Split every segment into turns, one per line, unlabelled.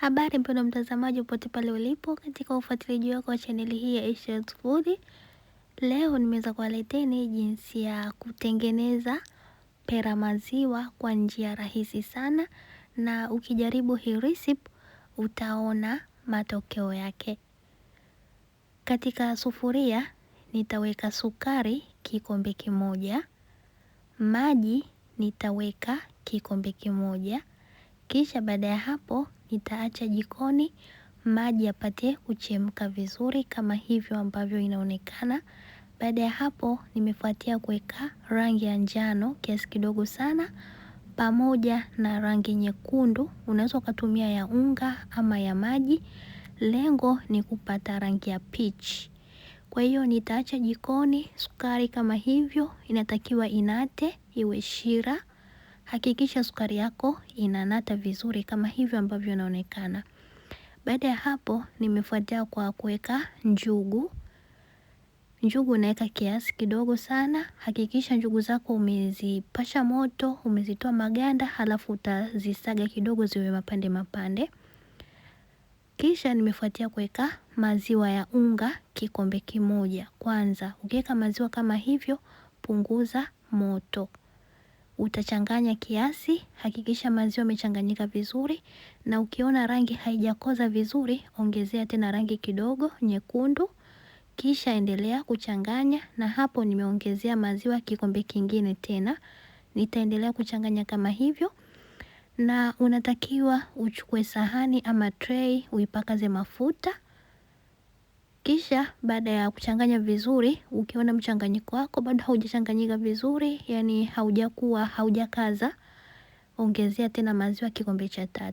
Habari mpendwa mtazamaji popote pale ulipo katika ufuatiliaji wako wa chaneli hii ya Aisha's Food. Leo nimeweza kuwaleteni jinsi ya kutengeneza pera maziwa kwa njia rahisi sana, na ukijaribu hii recipe utaona matokeo yake. Katika sufuria nitaweka sukari kikombe kimoja, maji nitaweka kikombe kimoja. Kisha baada ya hapo nitaacha jikoni maji yapate kuchemka vizuri kama hivyo ambavyo inaonekana. Baada ya hapo nimefuatia kuweka rangi ya njano kiasi kidogo sana, pamoja na rangi nyekundu. Unaweza ukatumia ya unga ama ya maji. Lengo ni kupata rangi ya peach. Kwa hiyo nitaacha jikoni sukari kama hivyo, inatakiwa inate iwe shira. Hakikisha sukari yako inanata vizuri kama hivyo ambavyo inaonekana. Baada ya hapo nimefuatia kwa kuweka njugu. Njugu naweka kiasi kidogo sana. Hakikisha njugu zako umezipasha moto, umezitoa maganda, halafu utazisaga kidogo ziwe mapande mapande. Kisha nimefuatia kuweka maziwa ya unga kikombe kimoja. Kwanza ukiweka maziwa kama hivyo, punguza moto. Utachanganya kiasi, hakikisha maziwa yamechanganyika vizuri, na ukiona rangi haijakoza vizuri, ongezea tena rangi kidogo nyekundu. Kisha endelea kuchanganya, na hapo nimeongezea maziwa kikombe kingine tena. Nitaendelea kuchanganya kama hivyo, na unatakiwa uchukue sahani ama tray uipakaze mafuta. Kisha baada ya kuchanganya vizuri, ukiona mchanganyiko wako bado haujachanganyika vizuri, yani haujakaza, ongezea tena maziwa kikombe cha 3.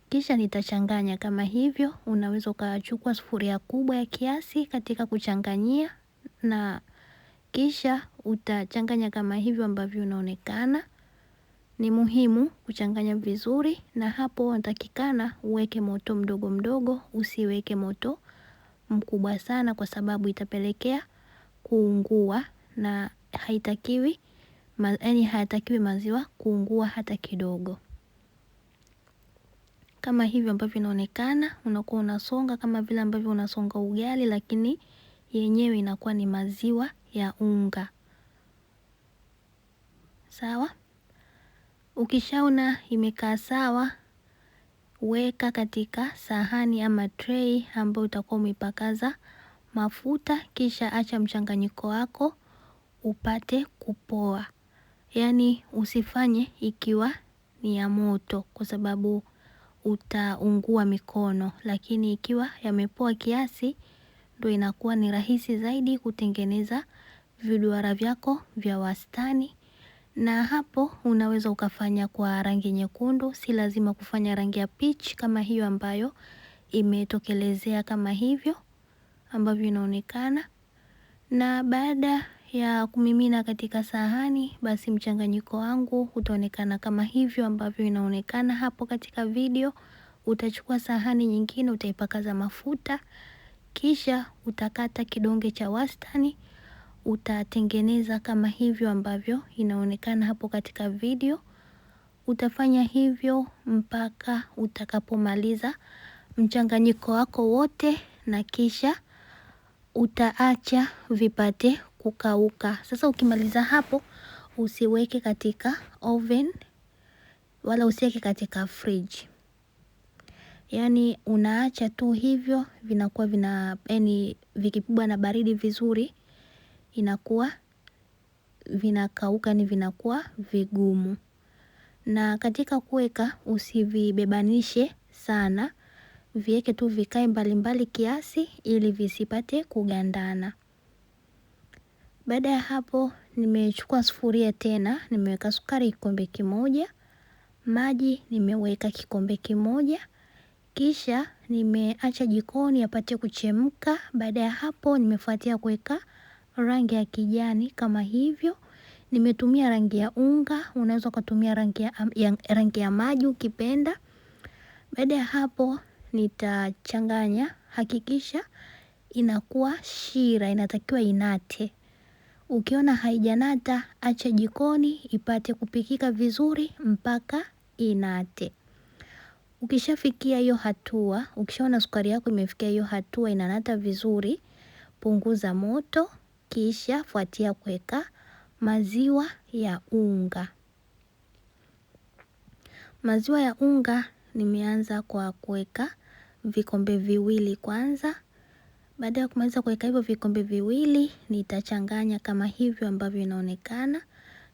Kisha nitachanganya kama hivyo. Unaweza ukachukua sufuria kubwa ya kiasi katika kuchanganyia, na kisha utachanganya kama hivyo ambavyo unaonekana. Ni muhimu kuchanganya vizuri, na hapo unatakikana uweke moto mdogo mdogo, usiweke moto mkubwa sana kwa sababu itapelekea kuungua, na hayatakiwi maziwa kuungua hata kidogo. Kama hivyo ambavyo inaonekana, unakuwa unasonga kama vile ambavyo unasonga ugali, lakini yenyewe inakuwa ni maziwa ya unga. Sawa? Ukishaona imekaa sawa, weka katika sahani ama tray ambayo utakuwa umepakaza mafuta. Kisha acha mchanganyiko wako upate kupoa. Yani usifanye ikiwa ni ya moto kwa sababu utaungua mikono, lakini ikiwa yamepoa kiasi ndio inakuwa ni rahisi zaidi kutengeneza viduara vyako vya wastani. Na hapo unaweza ukafanya kwa rangi nyekundu, si lazima kufanya rangi ya peach kama hiyo ambayo imetokelezea kama hivyo ambavyo inaonekana. Na baada ya kumimina katika sahani, basi mchanganyiko wangu utaonekana kama hivyo ambavyo inaonekana hapo katika video. Utachukua sahani nyingine, utaipakaza mafuta, kisha utakata kidonge cha wastani. Utatengeneza kama hivyo ambavyo inaonekana hapo katika video. Utafanya hivyo mpaka utakapomaliza mchanganyiko wako wote, na kisha utaacha vipate kukauka. Sasa ukimaliza hapo, usiweke katika oven wala usiweke katika fridge. Yani unaacha tu hivyo, vinakuwa vikipigwa na baridi vizuri inakuwa vinakauka, ni vinakuwa vigumu. Na katika kuweka usivibebanishe sana, viweke tu vikae mbalimbali kiasi ili visipate kugandana. Baada ya hapo nimechukua sufuria tena, nimeweka sukari kikombe kimoja, maji nimeweka kikombe kimoja. Kisha nimeacha jikoni yapate kuchemka. Baada ya hapo nimefuatia kuweka rangi ya kijani kama hivyo. Nimetumia rangi ya unga, unaweza kutumia rangi ya maji ukipenda. Baada ya hapo nitachanganya, hakikisha inakuwa shira, inatakiwa inate. Ukiona haijanata, acha jikoni ipate kupikika vizuri mpaka inate. Ukishafikia hiyo hatua, ukishaona sukari yako imefikia hiyo hatua inanata vizuri, punguza moto, kisha fuatia kuweka maziwa ya unga. Maziwa ya unga nimeanza kwa kuweka vikombe viwili kwanza. Baada ya kumaliza kuweka hivyo vikombe viwili, nitachanganya kama hivyo ambavyo inaonekana.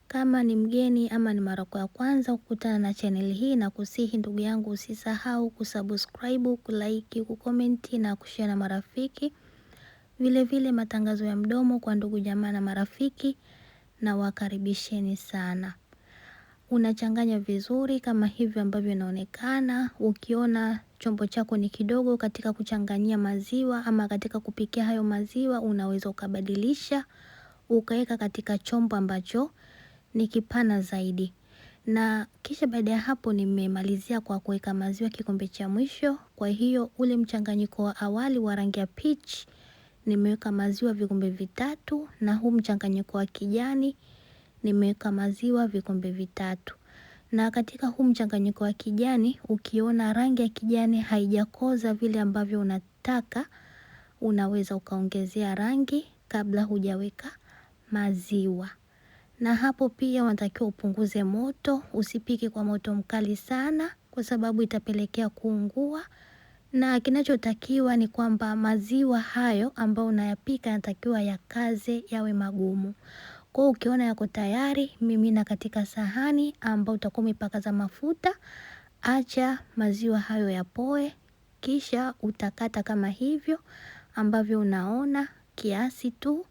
Kama ni mgeni ama ni mara ya kwanza kukutana na channel hii, na kusihi ndugu yangu usisahau kusubscribe, kulike, kucomment na kushare na marafiki. Vile vile matangazo ya mdomo kwa ndugu jamaa na marafiki, na wakaribisheni sana. Unachanganya vizuri kama hivyo ambavyo inaonekana. Ukiona chombo chako ni kidogo katika kuchanganyia maziwa ama katika kupikia hayo maziwa, unaweza ukabadilisha ukaweka katika chombo ambacho ni kipana zaidi. Na kisha baada ya hapo nimemalizia kwa kuweka maziwa kikombe cha mwisho. Kwa hiyo ule mchanganyiko wa awali wa rangi ya peach nimeweka maziwa vikombe vitatu, na huu mchanganyiko wa kijani nimeweka maziwa vikombe vitatu. Na katika huu mchanganyiko wa kijani, ukiona rangi ya kijani haijakoza vile ambavyo unataka, unaweza ukaongezea rangi kabla hujaweka maziwa. Na hapo pia unatakiwa upunguze moto, usipike kwa moto mkali sana kwa sababu itapelekea kuungua. Na kinachotakiwa ni kwamba maziwa hayo ambayo unayapika yanatakiwa yakaze, yawe magumu. Kwa ukiona yako tayari, mimina katika sahani ambao utakuwa umepakaza mafuta. Acha maziwa hayo yapoe, kisha utakata kama hivyo ambavyo unaona kiasi tu.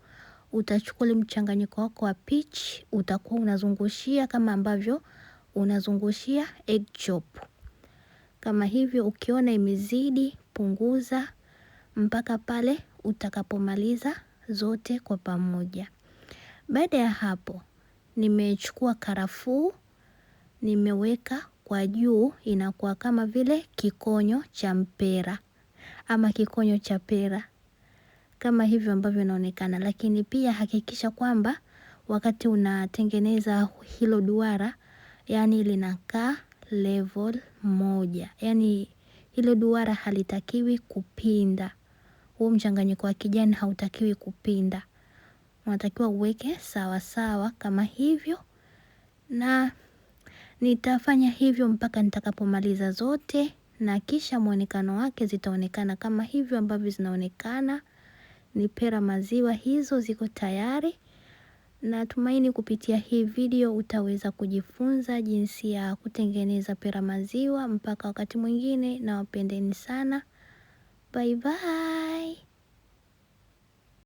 Utachukua mchanganyiko wako wa peach, utakuwa unazungushia kama ambavyo unazungushia egg chop. Kama hivyo ukiona imezidi, punguza mpaka pale utakapomaliza zote kwa pamoja. Baada ya hapo, nimechukua karafuu, nimeweka kwa juu, inakuwa kama vile kikonyo cha mpera ama kikonyo cha pera. Kama hivyo ambavyo inaonekana, lakini pia hakikisha kwamba wakati unatengeneza hilo duara, yani linakaa level moja. Yani hilo duara halitakiwi kupinda. Huu mchanganyiko wa kijani hautakiwi kupinda. Unatakiwa uweke sawa sawa kama hivyo, na nitafanya hivyo mpaka nitakapomaliza zote, na kisha muonekano wake zitaonekana kama hivyo ambavyo zinaonekana. Ni pera maziwa hizo ziko tayari. Natumaini kupitia hii video utaweza kujifunza jinsi ya kutengeneza pera maziwa. Mpaka wakati mwingine, na wapendeni sana. Bye bye.